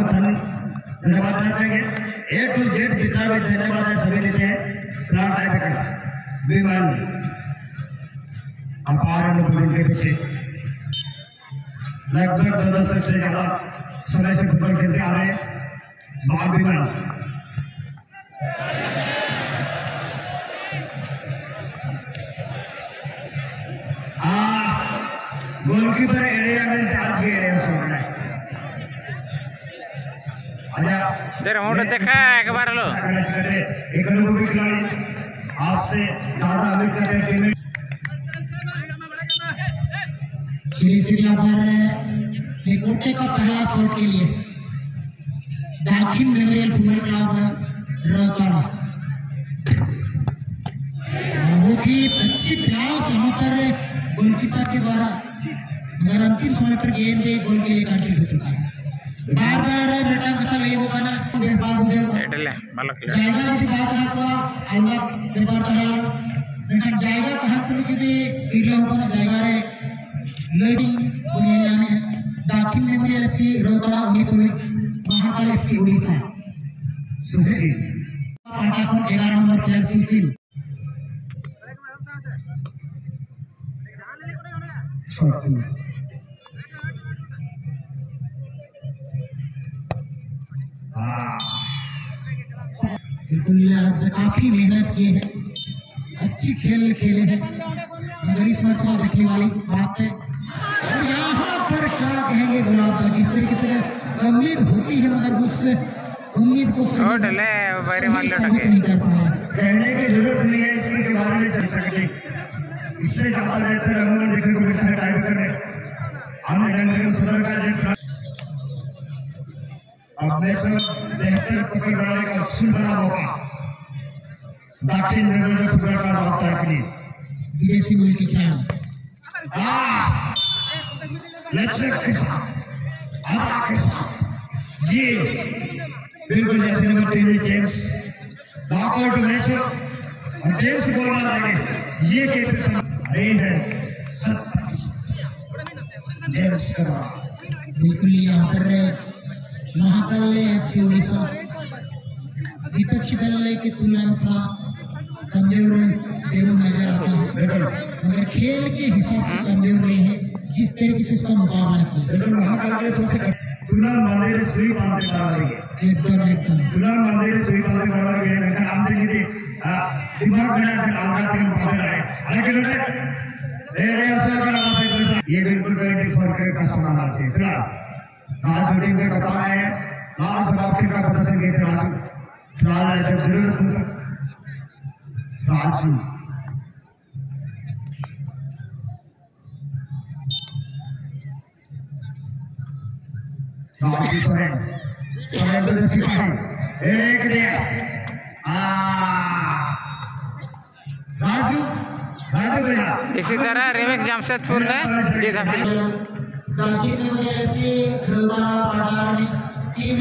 बहुत धन्यवाद देना चाहेंगे। A to Z जितना भी धन्यवाद है सभी देते हैं। प्लांट आइटम बीमारी अपार अनुभव के पीछे लगभग 2 दशक से ज्यादा समय से फुटबॉल खेलते आ रहे हैं। स्मार्ट बीमारी गोलकीपर एरिया में आज भी एरिया सोना है। तेरा मोटा देखा एक बार लो एक अनुभवी खिलाड़ी आपसे ज्यादा उम्मीद करते हैं टीम में सीरिया पर निकोटे का पहला शॉट के लिए दाखिल मेमोरियल फुटबॉल क्लब रौताड़ा बहुत ही अच्छी प्रयास यहाँ पर गोलकीपर के द्वारा मगर अंतिम समय पर गेंद गोल के लिए काफी हो चुका है। बार बार बेटा कथा नहीं होगा ना जाएगा की बात है तो अल्लाह व्यवहार कराना बेटा जाएगा कहाँ पर के तीरला ऊपर जाएगा रे लेकिन बुनियादी दाखिल मेमोरियल एफसी रौताड़ा उन्नीपुर महाकाल एफसी उड़ीसा सुशील पाटाकुन 11 नंबर प्लेयर सुशील काफी मेहनत किए हैं, अच्छी खेल खेले हैं मगर इस मरतबा देखने वाली बात है और यहाँ पर क्या कहेंगे गुलाब का जिस तरीके से उम्मीद होती है मगर उस उम्मीद को नहीं कर पाया। कहने की जरूरत नहीं है इसके बारे में चल सकते इससे ज्यादा बेहतर अमूमन देखने को मिलता है टाइप करने हमने डंगर सुधर का जेट अब बेहतर पकड़ बनाने का सुनहरा मौका दाखिल मेमोरियल फुटबॉल क्लब रौताड़ा के लिए विदेशी मूल के खिलाड़ी लक्ष्य के साथ आधा के साथ ये बिल्कुल जैसे नंबर 3 जेम्स नॉकआउट मैच और जेम्स बोलना लगे ये कैसे नहीं है 27 जेम्स करा बिल्कुल यहाँ पर महाकाल एफसी उड़ीसा विपक्षी दल के तुलना में थोड़ा कमजोर जरूर नजर आता है मगर खेल के हिसाब से कमजोर नहीं है जिस तरीके से इसका मुकाबला किया महाकाल तुलना मंदिर सुई बांधते मारवाड़ी एकदम तुलना मंदिर सुई बांधते मारवाड़ी है हम देखिए दिमाग में आघात के मुकाबला है लेकिन ये बिल्कुल 24 का सवाल है। फिलहाल राजू टीम के कप्तान है लास्ट बाकी का प्रदर्शन किए थे राजू फिलहाल जब जरूरत हो राजू राजू सोरेन प्रदर्शन किया एक दिया राजू भैया इसी तरह रेमिक्स जमशेदपुर ने जीत हासिल दाखिल मेमोरियल एफसी रौताड़ा पाटाकुन टीम